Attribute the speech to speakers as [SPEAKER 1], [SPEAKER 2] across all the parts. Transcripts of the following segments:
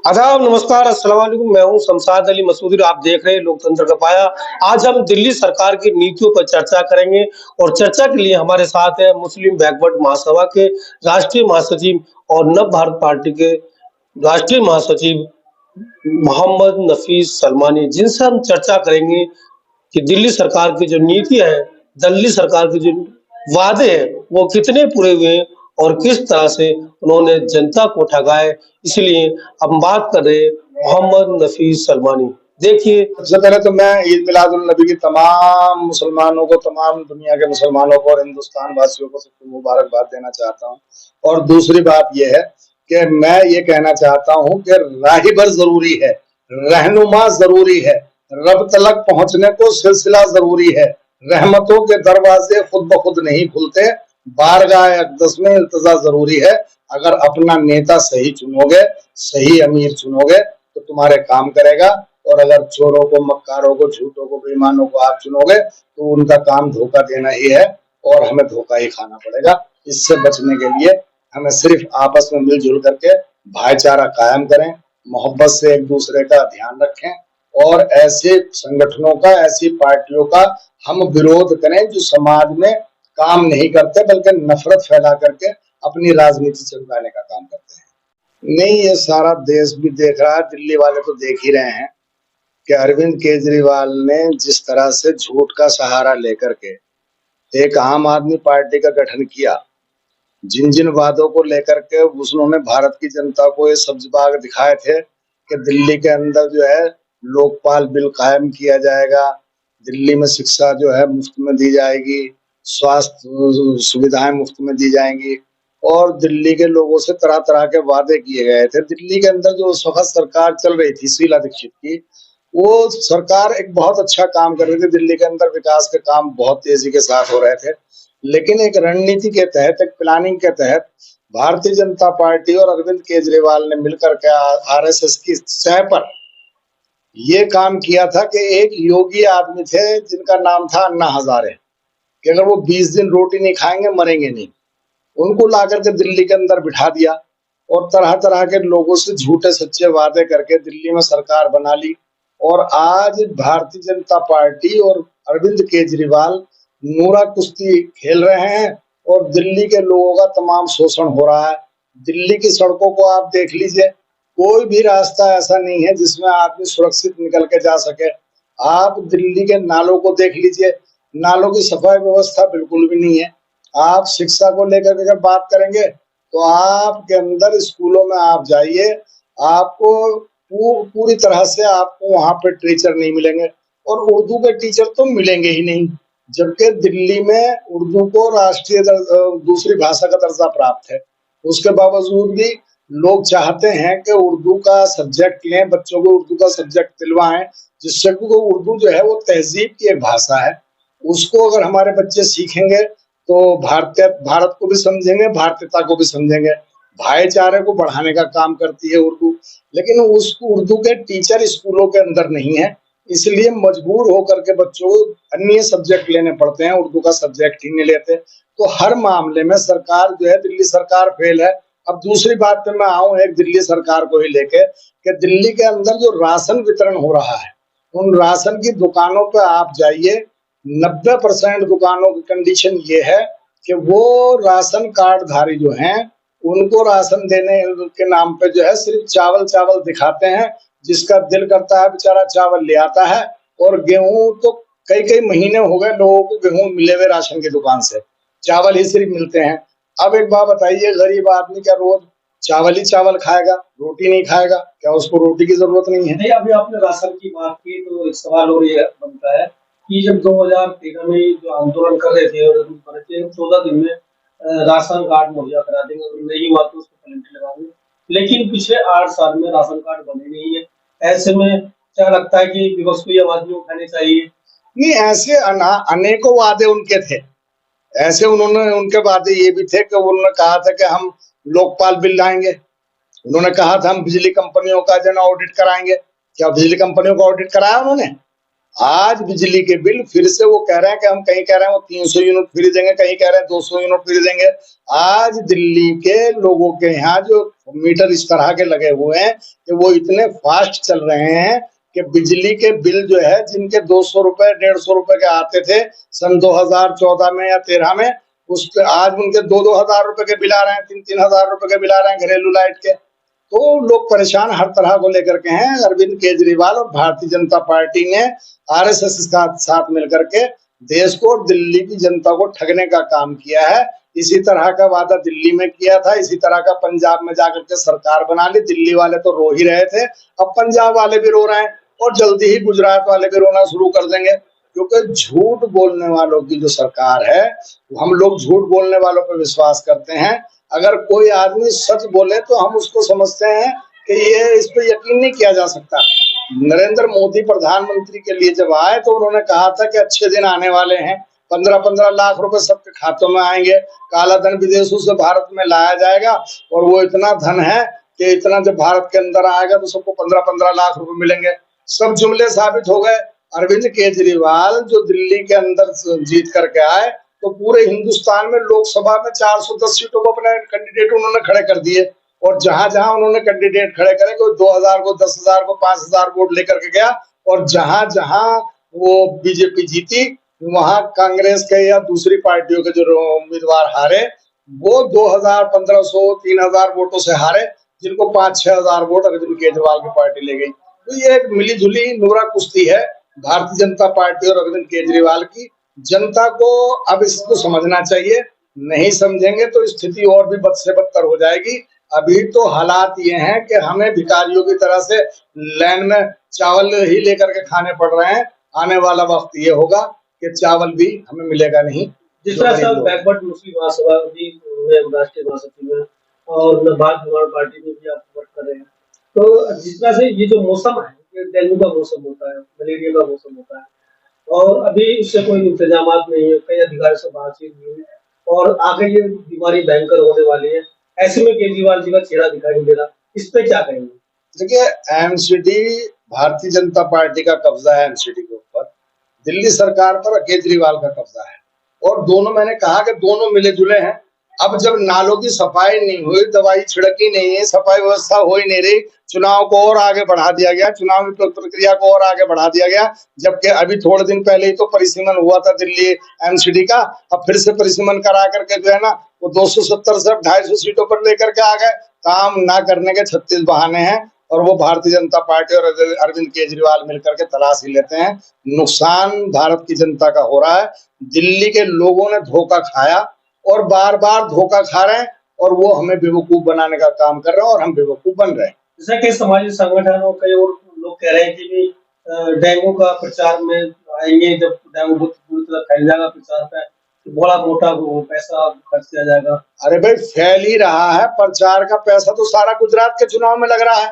[SPEAKER 1] आदाब, नमस्कार, अस्सलाम वालेकुम। मैं हूँ शमशाद अली मसूदी और आप देख रहे हैं लोकतंत्र का पाया। आज हम दिल्ली सरकार की नीतियों पर चर्चा करेंगे और चर्चा के लिए हमारे साथ है मुस्लिम बैकवर्ड महासभा के राष्ट्रीय महासचिव और नव भारत पार्टी के राष्ट्रीय महासचिव मोहम्मद नफीस सलमानी, जिनसे हम चर्चा करेंगे कि दिल्ली सरकार की जो नीतियाँ हैं, दिल्ली सरकार के जो वादे हैं, वो कितने पूरे हुए हैं और किस तरह से उन्होंने जनता को ठगा है। इसलिए हम बात कर रहे हैं मोहम्मद नफीस सलमानी। देखिए,
[SPEAKER 2] सबसे पहले तो मैं ईद मिलादुल नबी की तमाम मुसलमानों को, तमाम दुनिया के मुसलमानों को और हिंदुस्तान वासियों को सबको मुबारकबाद देना चाहता हूँ। और दूसरी बात यह है कि मैं ये कहना चाहता हूँ कि राहिबर जरूरी है, रहनुमा जरूरी है, रब तलक पहुंचने को सिलसिला जरूरी है। रहमतों के दरवाजे खुद ब खुद नहीं खुलते, बारगाह अक़दस में इल्तिजा जरूरी है। अगर अपना नेता सही चुनोगे, सही अमीर चुनोगे तो तुम्हारे काम करेगा, और अगर चोरों को, मक्कारों को, झूठों को, बेईमानों को आप चुनोगे तो उनका काम धोखा देना ही है और हमें धोखा ही खाना पड़ेगा। इससे बचने के लिए हमें सिर्फ आपस में मिलजुल करके भाईचारा कायम करें, मोहब्बत से एक दूसरे का ध्यान रखें और ऐसे संगठनों का, ऐसी पार्टियों का हम विरोध करें जो समाज में काम नहीं करते बल्कि नफरत फैला करके अपनी राजनीति चमकाने का काम करते हैं। नहीं, ये सारा देश भी देख रहा है, दिल्ली वाले तो देख ही रहे हैं कि अरविंद केजरीवाल ने जिस तरह से झूठ का सहारा लेकर के एक आम आदमी पार्टी का गठन किया, जिन जिन वादों को लेकर के उन्होंने भारत की जनता को ये सब्ज बाग दिखाए थे कि दिल्ली के अंदर जो है लोकपाल बिल कायम किया जाएगा, दिल्ली में शिक्षा जो है मुफ्त में दी जाएगी, स्वास्थ्य सुविधाएं मुफ्त में दी जाएंगी और दिल्ली के लोगों से तरह तरह के वादे किए गए थे। दिल्ली के अंदर जो उस वक्त सरकार चल रही थी शीला दीक्षित की, वो सरकार एक बहुत अच्छा काम कर रही थी। दिल्ली के अंदर विकास के काम बहुत तेजी के साथ हो रहे थे, लेकिन एक रणनीति के तहत, एक प्लानिंग के तहत भारतीय जनता पार्टी और अरविंद केजरीवाल ने मिलकर के आरएसएस की सह पर ये काम किया था कि एक योगी आदमी थे जिनका नाम था अन्ना हजारे, कि अगर वो 20 दिन रोटी नहीं खाएंगे मरेंगे नहीं। उनको ला करके दिल्ली के अंदर बिठा दिया और तरह तरह के लोगों से झूठे सच्चे वादे करके दिल्ली में सरकार बना ली। और आज भारतीय जनता पार्टी और अरविंद केजरीवाल नूरा कुश्ती खेल रहे हैं और दिल्ली के लोगों का तमाम शोषण हो रहा है। दिल्ली की सड़कों को आप देख लीजिए, कोई भी रास्ता ऐसा नहीं है जिसमें आदमी सुरक्षित निकल के जा सके। आप दिल्ली के नालों को देख लीजिए, नालों की सफाई व्यवस्था बिल्कुल भी नहीं है। आप शिक्षा को लेकर अगर बात करेंगे तो आपके अंदर स्कूलों में आप जाइए, आपको पूरी तरह से आपको वहां पे टीचर नहीं मिलेंगे और उर्दू के टीचर तो मिलेंगे ही नहीं, जबकि दिल्ली में उर्दू को राष्ट्रीय दूसरी भाषा का दर्जा प्राप्त है। उसके बावजूद भी लोग चाहते हैं कि उर्दू का सब्जेक्ट लें, बच्चों को उर्दू का सब्जेक्ट दिलवाएं, जिससे कि उर्दू जो है वो तहजीब की एक भाषा है। उसको अगर हमारे बच्चे सीखेंगे तो भारत को भी समझेंगे, भारतीयता को भी समझेंगे। भाईचारे को बढ़ाने का काम करती है उर्दू, लेकिन उस उर्दू के टीचर स्कूलों के अंदर नहीं है, इसलिए मजबूर होकर के बच्चों को अन्य सब्जेक्ट लेने पड़ते हैं, उर्दू का सब्जेक्ट ही नहीं लेते। तो हर मामले में सरकार जो है, दिल्ली सरकार फेल है। अब दूसरी बात पे मैं आऊं एक दिल्ली सरकार को ही लेके, कि दिल्ली के अंदर जो राशन वितरण हो रहा है, उन राशन की दुकानों पर आप जाइए, 90% दुकानों की कंडीशन ये है कि वो राशन कार्ड धारी जो हैं उनको राशन देने के नाम पे जो है सिर्फ चावल चावल दिखाते हैं। जिसका दिल करता है बेचारा चावल ले आता है, और गेहूं तो कई कई महीने हो गए लोगों को गेहूं मिले हुए राशन की दुकान से, चावल ही सिर्फ मिलते हैं। अब एक बात बताइए, गरीब आदमी क्या रोज चावल ही चावल खाएगा, रोटी नहीं खाएगा? क्या उसको रोटी की जरूरत नहीं है?
[SPEAKER 1] नहीं, अभी आपने राशन की बात की तो एक सवाल और ये बनता है कि जब 2013 में जो आंदोलन कर रहे थे और 14 दिन में राशन कार्ड मुहैया करा देंगे, अगर नहीं हुआ तो उसको पेनल्टी लगा देंगे, लेकिन पिछले 8 साल में राशन कार्ड बने नहीं है। ऐसे में क्या लगता है कि विपक्ष को ये आवाज नहीं उठानी चाहिए?
[SPEAKER 2] नहीं, ऐसे अनेकों वादे उनके थे। ऐसे उन्होंने, उनके वादे ये भी थे कि उन्होंने कहा था कि हम लोकपाल बिल लाएंगे, उन्होंने कहा था हम बिजली कंपनियों का जो ऑडिट कराएंगे। क्या बिजली कंपनियों का ऑडिट कराया उन्होंने? आज बिजली के बिल फिर से वो कह रहे हैं कि हम कहीं कह रहे हैं वो 300 यूनिट फ्री देंगे, कहीं कह रहे हैं 200 यूनिट फ्री देंगे। आज दिल्ली के लोगों के यहाँ जो मीटर इस तरह के लगे हुए हैं कि वो इतने फास्ट चल रहे हैं कि बिजली के बिल जो है जिनके 200 रुपए 150 रुपए के आते थे सन 2014 में या 13 में, उस पे आज उनके 2-2 हजार रुपए के बिल आ रहे हैं, 3-3 हजार रुपए के बिल आ रहे हैं घरेलू लाइट के। तो लोग परेशान हर तरह को लेकर के हैं। अरविंद केजरीवाल और भारतीय जनता पार्टी ने आरएसएस के साथ मिलकर के देश को और दिल्ली की जनता को ठगने का काम किया है। इसी तरह का वादा दिल्ली में किया था, इसी तरह का पंजाब में जाकर के सरकार बना ली। दिल्ली वाले तो रो ही रहे थे, अब पंजाब वाले भी रो रहे हैं और जल्दी ही गुजरात वाले भी रोना शुरू कर देंगे, क्योंकि झूठ बोलने वालों की जो सरकार है, हम लोग झूठ बोलने वालों पर विश्वास करते हैं। अगर कोई आदमी सच बोले तो हम उसको समझते हैं कि ये इस पे यकीन नहीं किया जा सकता। नरेंद्र मोदी प्रधानमंत्री के लिए जब आए तो उन्होंने कहा था कि अच्छे दिन आने वाले हैं, 15-15 लाख रुपए सबके खातों में आएंगे, काला धन विदेशों से भारत में लाया जाएगा और वो इतना धन है कि इतना जब भारत के अंदर आएगा तो सबको 15-15 लाख रुपए मिलेंगे। सब जुमले साबित हो गए। अरविंद केजरीवाल जो दिल्ली के अंदर जीत करके आए तो पूरे हिंदुस्तान में लोकसभा में 410 सीटों को अपने कैंडिडेट उन्होंने खड़े कर दिए और जहां जहां उन्होंने कैंडिडेट खड़े करे, कोई 2000 को 10,000 को 5,000 वोट लेकर के गया और जहां जहां वो बीजेपी जीती वहां कांग्रेस के या दूसरी पार्टियों के जो उम्मीदवार हारे वो 2,000 1,500 3,000 वोटों से हारे, जिनको 5-6 हजार वोट अरविंद केजरीवाल की पार्टी ले गई। तो ये एक मिलीजुली नूरा कुश्ती है भारतीय जनता पार्टी और अरविंद केजरीवाल की। जनता को अब इसको समझना चाहिए, नहीं समझेंगे तो स्थिति और भी बद से बदतर हो जाएगी। अभी तो हालात ये हैं कि हमें भिखारियों की तरह से लाइन में चावल ही लेकर के खाने पड़ रहे हैं। आने वाला वक्त ये होगा कि चावल भी हमें मिलेगा नहीं।
[SPEAKER 1] जिस तरह से बैकवर्ड मुस्लिम महासभा भी राष्ट्रीय महासचिव में और भारत निर्माण पार्टी में भी आप वर्क कर रहे हैं, तो जिस तरह से ये जो मौसम है, ये डेंगू का मौसम होता है, मलेरिया का मौसम होता है और अभी इससे कोई इंतजाम नहीं है, कई अधिकारियों से बातचीत नहीं हुई और आगे ये बीमारी भयंकर होने वाली है। ऐसे में केजरीवाल जी का चेहरा दिखाई नहीं दे रहा, इस पे क्या कहेंगे?
[SPEAKER 2] देखिए, एमसीडी भारतीय जनता पार्टी का कब्जा है, एमसीडी के ऊपर दिल्ली सरकार पर केजरीवाल का कब्जा है और दोनों, मैंने कहा कि दोनों मिले जुले हैं। अब जब नालों की सफाई नहीं हुई, दवाई छिड़की नहीं है, सफाई व्यवस्था हो ही नहीं रही, चुनाव को और आगे बढ़ा दिया गया, चुनाव की प्रक्रिया को और आगे बढ़ा दिया गया, जबकि अभी थोड़े दिन पहले ही तो परिसीमन हुआ था दिल्ली एमसीडी का। अब फिर से परिसीमन करा करके जो है ना वो 270 से 250 सीटों पर लेकर के आ गए। काम ना करने के 36 बहाने हैं और वो भारतीय जनता पार्टी और अरविंद केजरीवाल मिलकर के तलाश ही लेते हैं। नुकसान भारत की जनता का हो रहा है। दिल्ली के लोगों ने धोखा खाया और बार बार धोखा खा रहे हैं और वो हमें बेवकूफ बनाने का काम कर रहे हैं और हम बेवकूफ बन रहे हैं।
[SPEAKER 1] जैसा कि सामाजिक संगठन और कई और लोग कह रहे हैं कि भी डेंगू का प्रचार में आएंगे, जब डेंगू पूरी तरह फैल जाएगा प्रचार पे तो बड़ा मोटा पैसा खर्च किया जाएगा।
[SPEAKER 2] अरे भाई, फैल ही रहा है। प्रचार का पैसा तो सारा गुजरात के चुनाव में लग रहा है,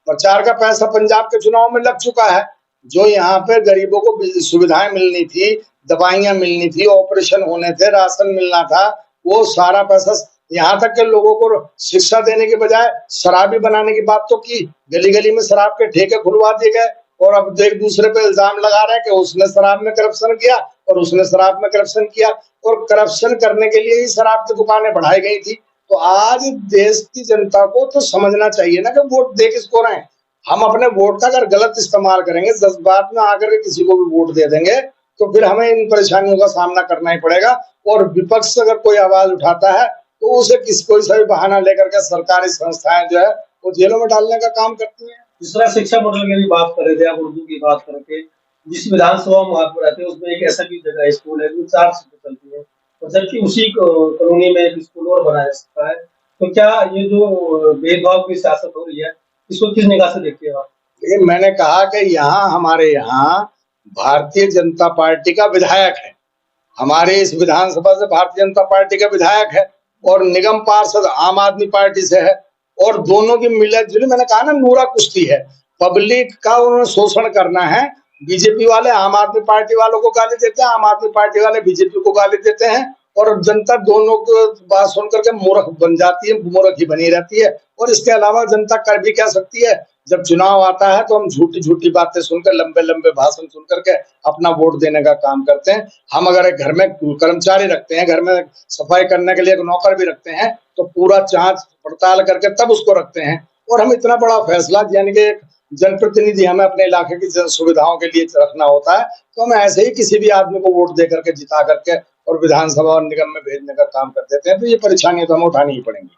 [SPEAKER 2] प्रचार का पैसा पंजाब के चुनाव में लग चुका है। जो यहाँ पे गरीबों को सुविधाएं मिलनी थी, दवाइयां मिलनी थी, ऑपरेशन होने थे, राशन मिलना था, वो सारा पैसा, यहाँ तक के लोगों को शिक्षा देने के बजाय शराबी बनाने की बात तो की। गली गली में शराब के ठेके खुलवा दिए गए और अब एक दूसरे पे इल्जाम लगा रहे हैं कि उसने शराब में करप्शन किया और उसने शराब में करप्शन किया और करप्शन करने के लिए ही शराब की दुकानें बढ़ाई गई थी। तो आज देश की जनता को तो समझना चाहिए ना कि वोट दे किसको रहे हैं। हम अपने वोट का अगर गलत इस्तेमाल करेंगे, जज्बात में आकर के किसी को भी वोट दे देंगे तो फिर हमें इन परेशानियों का सामना करना ही पड़ेगा। और विपक्ष अगर कोई आवाज उठाता है तो उसे कोई सा भी बहाना लेकर के सरकारी संस्थाएं जो है वो जेलों में डालने का काम करती है।
[SPEAKER 1] जिस तरह शिक्षा मॉडल की भी बात कर रहे थे आप, उर्दू की बात करके, जिस विधानसभा में आप रहते हैं उसमें एक ऐसा भी जगह स्कूल है जो 4 सीटें चलती है और जबकि उसी कॉलोनी में एक स्कूल और बनाया जा सकता है। तो क्या ये जो भेदभाव की सियासत हो रही है इसको किस निगाह से देखते हैं आप?
[SPEAKER 2] ये मैंने कहा कि यहाँ हमारे यहाँ भारतीय जनता पार्टी का विधायक है, हमारे इस विधानसभा से भारतीय जनता पार्टी का विधायक है और निगम पार्षद आम आदमी पार्टी से है और दोनों की मिलजुली, मैंने कहा ना, नूरा कुश्ती है। पब्लिक का उन्होंने शोषण करना है। बीजेपी वाले आम आदमी पार्टी वालों को गाली देते हैं, आम आदमी पार्टी वाले बीजेपी को गाली देते हैं और जनता दोनों को बात सुन करके मूर्ख बन जाती है, मूर्ख ही बनी रहती है। और इसके अलावा जनता कर भी क्या सकती है, जब चुनाव आता है तो हम झूठी झूठी बातें सुनकर, लंबे लंबे भाषण सुन करके अपना वोट देने का काम करते हैं। हम अगर एक घर में कर्मचारी रखते हैं, घर में सफाई करने के लिए एक नौकर भी रखते हैं, तो पूरा जांच पड़ताल करके तब उसको रखते हैं। और हम इतना बड़ा फैसला, यानी कि एक जनप्रतिनिधि हमें अपने इलाके की जन सुविधाओं के लिए रखना होता है, तो हम ऐसे ही किसी भी आदमी को वोट दे करके, जिता करके और विधानसभा और निगम में भेजने का काम कर देते हैं। तो ये परेशानियां तो हमें उठानी ही पड़ेंगी।